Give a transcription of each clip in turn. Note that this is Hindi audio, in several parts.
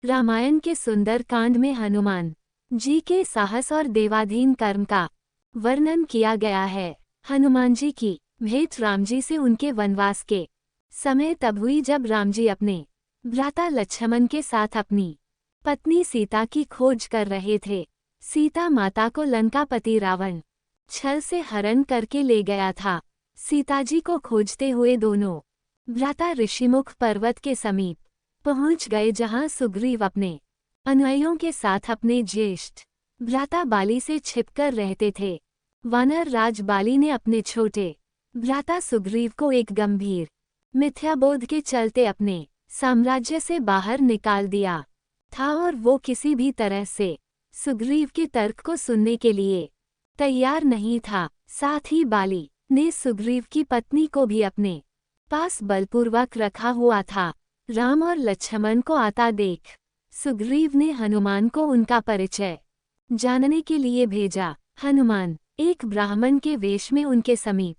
रामायण के सुंदर कांड में हनुमान जी के साहस और देवाधीन कर्म का वर्णन किया गया है। हनुमान जी की भेंट राम जी से उनके वनवास के समय तब हुई जब राम जी अपने भ्राता लक्ष्मण के साथ अपनी पत्नी सीता की खोज कर रहे थे। सीता माता को लंकापति रावण छल से हरण करके ले गया था। सीताजी को खोजते हुए दोनों भ्राता ऋषिमुख पर्वत के समीप पहुंच गए, जहां सुग्रीव अपने अनुयायियों के साथ अपने ज्येष्ठ भ्राता बाली से छिपकर रहते थे। वानर राज बाली ने अपने छोटे भ्राता सुग्रीव को एक गंभीर मिथ्याबोध के चलते अपने साम्राज्य से बाहर निकाल दिया था और वो किसी भी तरह से सुग्रीव के तर्क को सुनने के लिए तैयार नहीं था। साथ ही बाली ने सुग्रीव की पत्नी को भी अपने पास बलपूर्वक रखा हुआ था। राम और लक्ष्मण को आता देख सुग्रीव ने हनुमान को उनका परिचय जानने के लिए भेजा। हनुमान एक ब्राह्मण के वेश में उनके समीप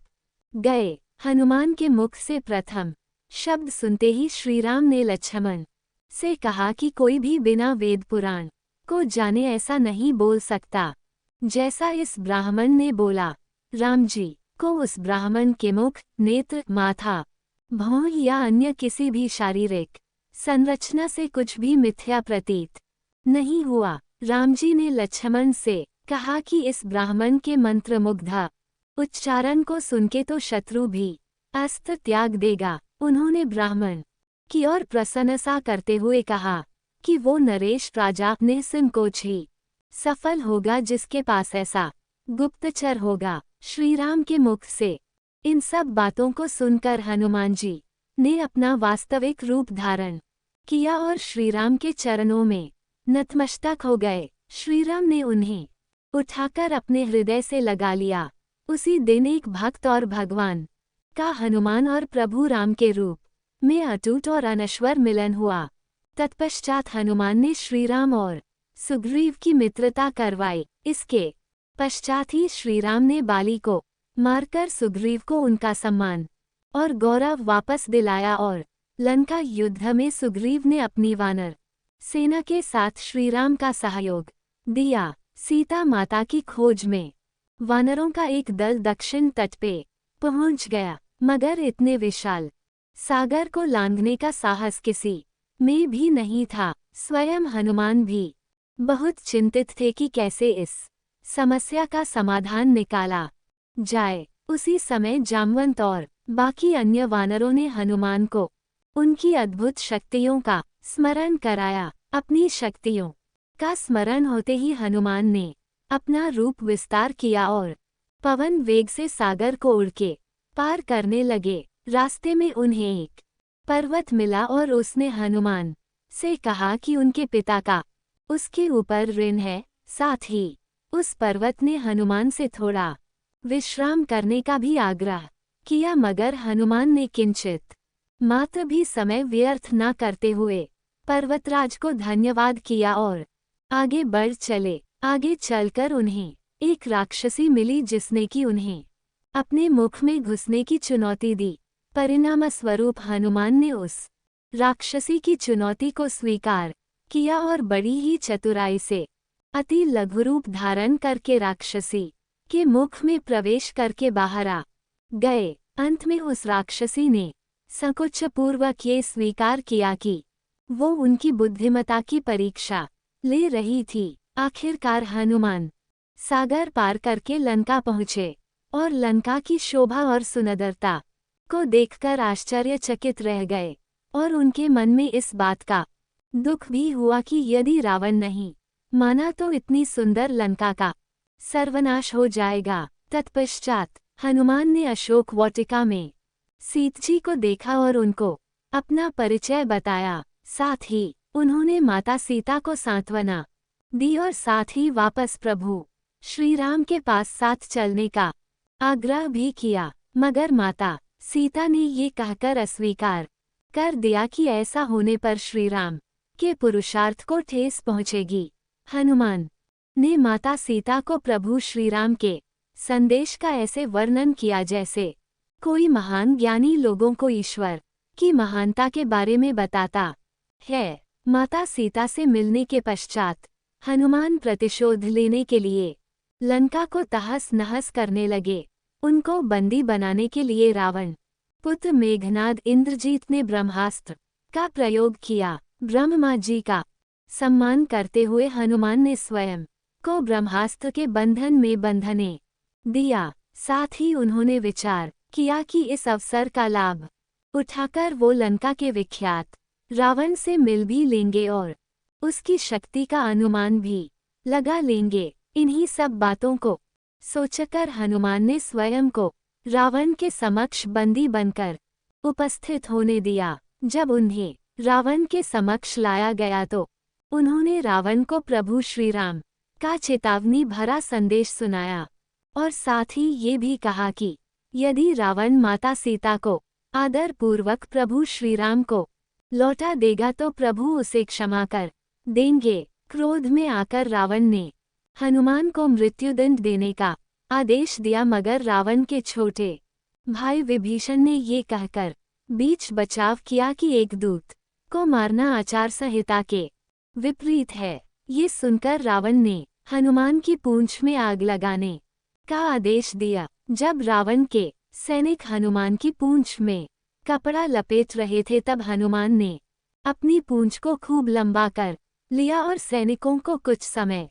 गए। हनुमान के मुख से प्रथम शब्द सुनते ही श्रीराम ने लक्ष्मण से कहा कि कोई भी बिना वेद पुराण को जाने ऐसा नहीं बोल सकता जैसा इस ब्राह्मण ने बोला। राम जी को उस ब्राह्मण के मुख, नेत्र, माथा, भौं या अन्य किसी भी शारीरिक संरचना से कुछ भी मिथ्या प्रतीत नहीं हुआ। राम जी ने लक्ष्मण से कहा कि इस ब्राह्मण के मंत्रमुग्ध उच्चारण को सुनके तो शत्रु भी अस्त्र त्याग देगा। उन्होंने ब्राह्मण की ओर प्रशंसा करते हुए कहा कि वो नरेश राजा निसंकोच ही सफल होगा जिसके पास ऐसा गुप्तचर होगा। श्रीराम के मुख से इन सब बातों को सुनकर हनुमान जी ने अपना वास्तविक रूप धारण किया और श्रीराम के चरणों में नतमस्तक हो गए। श्रीराम ने उन्हें उठाकर अपने हृदय से लगा लिया। उसी दिन एक भक्त और भगवान का हनुमान और प्रभु राम के रूप में अटूट और अनश्वर मिलन हुआ। तत्पश्चात हनुमान ने श्रीराम और सुग्रीव की मित्रता करवाई। इसके पश्चात ही श्रीराम ने बाली को मारकर सुग्रीव को उनका सम्मान और गौरव वापस दिलाया और लंका युद्ध में सुग्रीव ने अपनी वानर सेना के साथ श्रीराम का सहयोग दिया। सीता माता की खोज में वानरों का एक दल दक्षिण तट पे पहुंच गया, मगर इतने विशाल सागर को लांघने का साहस किसी में भी नहीं था। स्वयं हनुमान भी बहुत चिंतित थे कि कैसे इस समस्या का समाधान निकाला जाए। उसी समय जामवंत और बाकी अन्य वानरों ने हनुमान को उनकी अद्भुत शक्तियों का स्मरण कराया। अपनी शक्तियों का स्मरण होते ही हनुमान ने अपना रूप विस्तार किया और पवन वेग से सागर को उड़ के पार करने लगे। रास्ते में उन्हें एक पर्वत मिला और उसने हनुमान से कहा कि उनके पिता का उसके ऊपर ऋण है। साथ ही उस पर्वत ने हनुमान से थोड़ा विश्राम करने का भी आग्रह किया, मगर हनुमान ने किंचित मात्र भी समय व्यर्थ न करते हुए पर्वतराज को धन्यवाद किया और आगे बढ़ चले। आगे चलकर उन्हें एक राक्षसी मिली जिसने कि उन्हें अपने मुख में घुसने की चुनौती दी। परिणामस्वरूप हनुमान ने उस राक्षसी की चुनौती को स्वीकार किया और बड़ी ही चतुराई से अति लघु रूप धारण करके राक्षसी के मुख में प्रवेश करके बाहर आ गए। अंत में उस राक्षसी ने संकोचपूर्वक ये स्वीकार किया कि वो उनकी बुद्धिमत्ता की परीक्षा ले रही थी। आखिरकार हनुमान सागर पार करके लंका पहुँचे और लंका की शोभा और सुंदरता को देखकर आश्चर्यचकित रह गए और उनके मन में इस बात का दुख भी हुआ कि यदि रावण नहीं माना तो इतनी सुंदर लंका का सर्वनाश हो जाएगा। तत्पश्चात हनुमान ने अशोक वाटिका में सीता जी को देखा और उनको अपना परिचय बताया। साथ ही उन्होंने माता सीता को सांत्वना दी और साथ ही वापस प्रभु श्रीराम के पास साथ चलने का आग्रह भी किया, मगर माता सीता ने ये कहकर अस्वीकार कर दिया कि ऐसा होने पर श्रीराम के पुरुषार्थ को ठेस पहुँचेगी। हनुमान ने माता सीता को प्रभु श्रीराम के संदेश का ऐसे वर्णन किया जैसे कोई महान ज्ञानी लोगों को ईश्वर की महानता के बारे में बताता है। माता सीता से मिलने के पश्चात हनुमान प्रतिशोध लेने के लिए लंका को तहस नहस करने लगे। उनको बंदी बनाने के लिए रावण पुत्र मेघनाद इंद्रजीत ने ब्रह्मास्त्र का प्रयोग किया। ब्रह्मा जी का सम्मान करते हुए हनुमान ने स्वयं को ब्रह्मास्त्र के बंधन में बंधने दिया। साथ ही उन्होंने विचार किया कि इस अवसर का लाभ उठाकर वो लंका के विख्यात रावण से मिल भी लेंगे और उसकी शक्ति का अनुमान भी लगा लेंगे। इन्हीं सब बातों को सोचकर हनुमान ने स्वयं को रावण के समक्ष बंदी बनकर उपस्थित होने दिया। जब उन्हें रावण के समक्ष लाया गया तो उन्होंने रावण को प्रभु श्री राम का चेतावनी भरा संदेश सुनाया और साथ ही ये भी कहा कि यदि रावण माता सीता को आदर पूर्वक प्रभु श्री राम को लौटा देगा तो प्रभु उसे क्षमा कर देंगे। क्रोध में आकर रावण ने हनुमान को मृत्युदंड देने का आदेश दिया, मगर रावण के छोटे भाई विभीषण ने ये कहकर बीच बचाव किया कि एक दूत को मारना आचार संहिता के विपरीत है। ये सुनकर रावण ने हनुमान की पूंछ में आग लगाने का आदेश दिया। जब रावण के सैनिक हनुमान की पूंछ में कपड़ा लपेट रहे थे तब हनुमान ने अपनी पूंछ को खूब लंबा कर लिया और सैनिकों को कुछ समय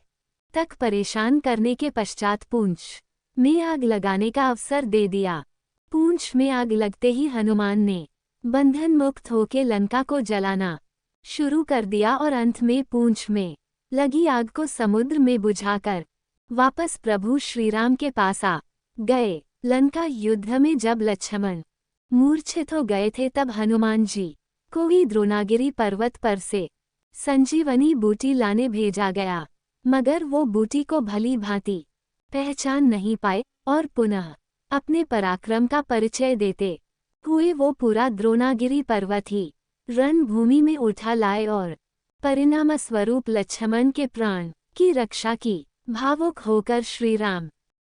तक परेशान करने के पश्चात पूंछ में आग लगाने का अवसर दे दिया। पूंछ में आग लगते ही हनुमान ने बंधन मुक्त होकर लंका को जलाना शुरू कर दिया और अंत में पूंछ में लगी आग को समुद्र में बुझाकर वापस प्रभु श्रीराम के पास आ गए। लंका युद्ध में जब लक्ष्मण मूर्छित हो गए थे तब हनुमान जी को ही द्रोणागिरी पर्वत पर से संजीवनी बूटी लाने भेजा गया, मगर वो बूटी को भली भांति पहचान नहीं पाए और पुनः अपने पराक्रम का परिचय देते हुए वो पूरा द्रोणागिरी पर्वत ही रणभूमि में उठा लाए और परिणाम स्वरूप लक्ष्मण के प्राण की रक्षा की। भावुक होकर श्री राम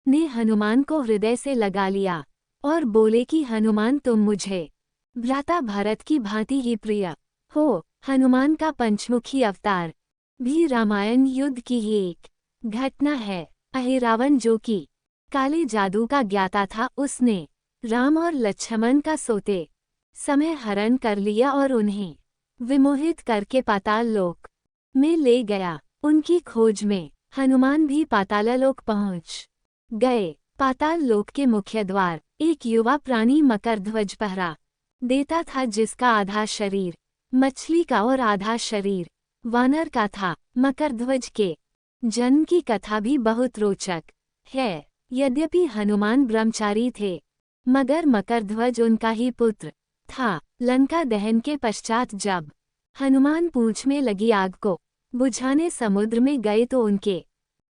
ने हनुमान को हृदय से लगा लिया और बोले कि हनुमान तुम मुझे भ्राता भरत की भांति ही प्रिय हो। हनुमान का पंचमुखी अवतार भी रामायण युद्ध की ही एक घटना है। अहिरावण जो कि काले जादू का ज्ञाता था, उसने राम और लक्ष्मण का सोते समय हरण कर लिया और उन्हें विमोहित करके पाताल लोक में ले गया। उनकी खोज में हनुमान भी पाताललोक पहुंच गए। पाताल लोक के मुख्य द्वार एक युवा प्राणी मकरध्वज पहरा देता था, जिसका आधा शरीर मछली का और आधा शरीर वानर का था। मकरध्वज के जन्म की कथा भी बहुत रोचक है। यद्यपि हनुमान ब्रह्मचारी थे, मगर मकरध्वज उनका ही पुत्र था। लंका दहन के पश्चात जब हनुमान पूंछ में लगी आग को बुझाने समुद्र में गए तो उनके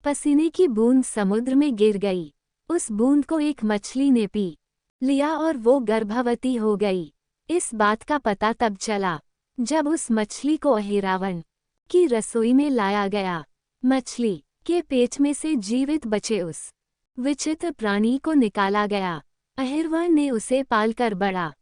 पसीने की बूंद समुद्र में गिर गई। उस बूंद को एक मछली ने पी लिया और वो गर्भवती हो गई। इस बात का पता तब चला जब उस मछली को अहिरावण की रसोई में लाया गया। मछली के पेट में से जीवित बचे उस विचित्र प्राणी को निकाला गया। अहिरावण ने उसे पालकर बड़ा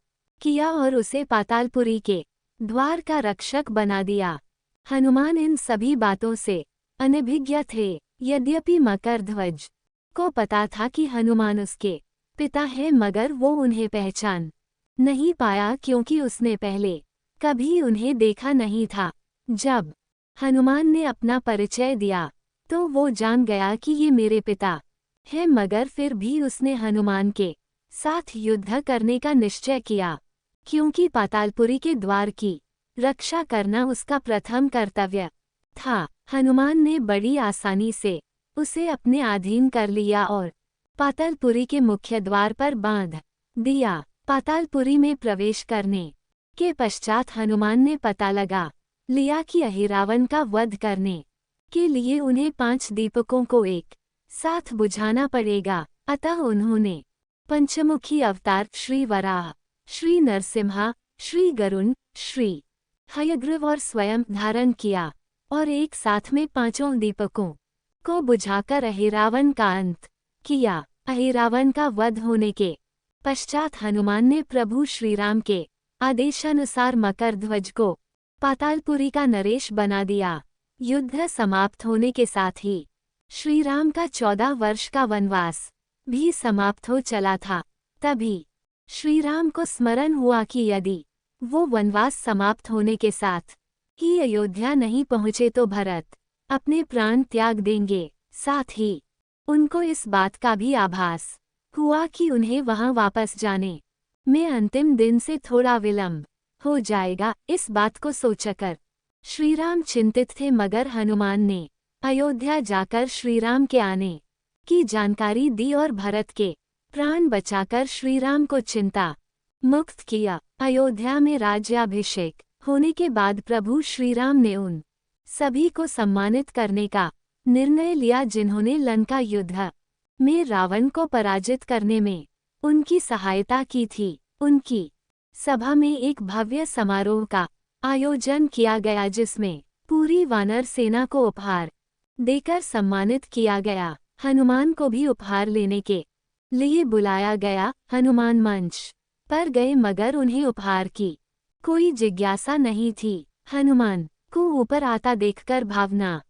किया और उसे पातालपुरी के द्वार का रक्षक बना दिया। हनुमान इन सभी बातों से अनभिज्ञ थे। यद्यपि मकरध्वज को पता था कि हनुमान उसके पिता है, मगर वो उन्हें पहचान नहीं पाया क्योंकि उसने पहले कभी उन्हें देखा नहीं था। जब हनुमान ने अपना परिचय दिया तो वो जान गया कि ये मेरे पिता है, मगर फिर भी उसने हनुमान के साथ युद्ध करने का निश्चय किया, क्योंकि पातालपुरी के द्वार की रक्षा करना उसका प्रथम कर्तव्य था। हनुमान ने बड़ी आसानी से उसे अपने अधीन कर लिया और पातालपुरी के मुख्य द्वार पर बांध दिया। पातालपुरी में प्रवेश करने के पश्चात हनुमान ने पता लगा लिया कि अहिरावण का वध करने के लिए उन्हें 5 दीपकों को एक साथ बुझाना पड़ेगा। अतः उन्होंने पंचमुखी अवतार श्री वराह, श्री नरसिम्हा, श्री गरुण, श्री हयग्रीव और स्वयं धारण किया और एक साथ में 5 दीपकों को बुझाकर अहिरावण का अंत किया। अहिरावण का वध होने के पश्चात हनुमान ने प्रभु श्रीराम के आदेशानुसार मकरध्वज को पातालपुरी का नरेश बना दिया। युद्ध समाप्त होने के साथ ही श्री राम का 14 वर्ष का वनवास भी समाप्त हो चला था। तभी श्री राम को स्मरण हुआ कि यदि वो वनवास समाप्त होने के साथ ही अयोध्या नहीं पहुँचे तो भरत अपने प्राण त्याग देंगे। साथ ही उनको इस बात का भी आभास हुआ कि उन्हें वहां वापस जाने में अंतिम दिन से थोड़ा विलंब हो जाएगा। इस बात को सोचकर श्रीराम चिंतित थे, मगर हनुमान ने अयोध्या जाकर श्रीराम के आने की जानकारी दी और भरत के प्राण बचाकर श्रीराम को चिंता मुक्त किया। अयोध्या में राज्याभिषेक होने के बाद प्रभु श्रीराम ने उन सभी को सम्मानित करने का निर्णय लिया जिन्होंने लंका युद्ध में रावण को पराजित करने में उनकी सहायता की थी। उनकी सभा में एक भव्य समारोह का आयोजन किया गया जिसमें पूरी वानर सेना को उपहार देकर सम्मानित किया गया। हनुमान को भी उपहार लेने के लिए बुलाया गया। हनुमान मंच पर गए मगर उन्हें उपहार की कोई जिज्ञासा नहीं थी। हनुमान को ऊपर आता देखकर भावना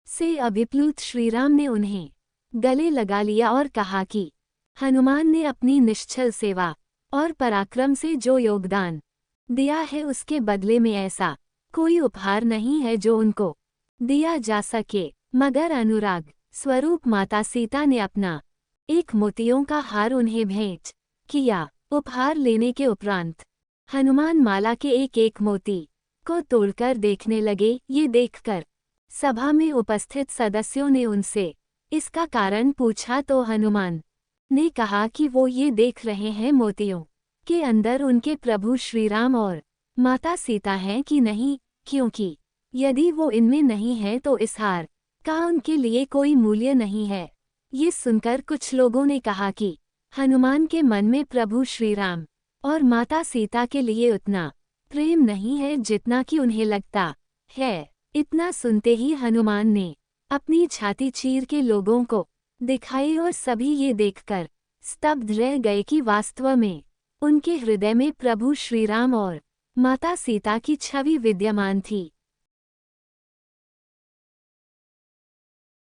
से अभिप्लुत श्रीराम ने उन्हें गले लगा लिया और कहा कि हनुमान ने अपनी निश्चल सेवा और पराक्रम से जो योगदान दिया है उसके बदले में ऐसा कोई उपहार नहीं है जो उनको दिया जा सके। मगर अनुराग स्वरूप माता सीता ने अपना एक मोतियों का हार उन्हें भेंट किया। उपहार लेने के उपरांत हनुमान माला के एक एक मोती को तोड़कर देखने लगे। ये देखकर सभा में उपस्थित सदस्यों ने उनसे इसका कारण पूछा तो हनुमान ने कहा कि वो ये देख रहे हैं मोतियों के अंदर उनके प्रभु श्रीराम और माता सीता हैं कि नहीं, क्योंकि यदि वो इनमें नहीं है तो इस हार का उनके लिए कोई मूल्य नहीं है। ये सुनकर कुछ लोगों ने कहा कि हनुमान के मन में प्रभु श्रीराम और माता सीता के लिए उतना प्रेम नहीं है जितना कि उन्हें लगता है। इतना सुनते ही हनुमान ने अपनी छाती चीर के लोगों को दिखाई और सभी ये देखकर स्तब्ध रह गए कि वास्तव में उनके हृदय में प्रभु श्रीराम और माता सीता की छवि विद्यमान थी।